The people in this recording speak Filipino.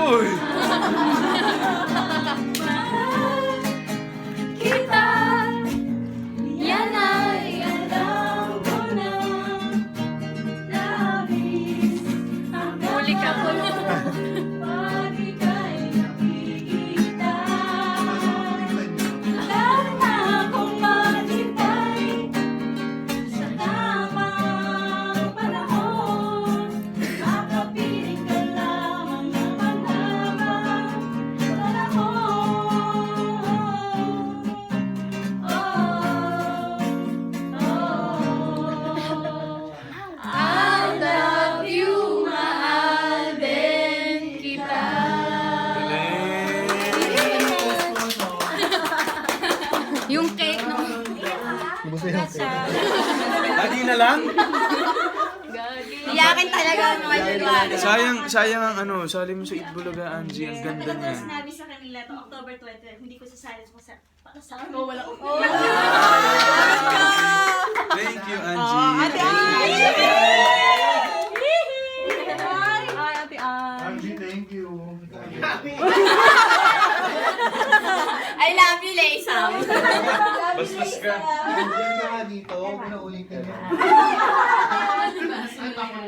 Uy! Kita, yan ay alam ko na. Labis ang Huli ka. pag ika'y nakikita. Alam na akong maghintay sa tamang panahon. Makapiling ka lamang ng mahabang panahon. I love you, mahal din kita. Yung cake ng... Adi na lang? Iyakin talaga ang mga January. Sayang ang ano, sali mo sa Itbulaga, Angie. Ang ganda Sabi ko niya. sinabi sa kanila to October 20, hindi ko sasali sa para sa akin wala ko. Thank you, Angie. Ate Ay! Ay, Ate Ay. Angie, thank you. I love you, Leisam. Bastos ka. Angie, ka nga dito. Pinauling ka niya.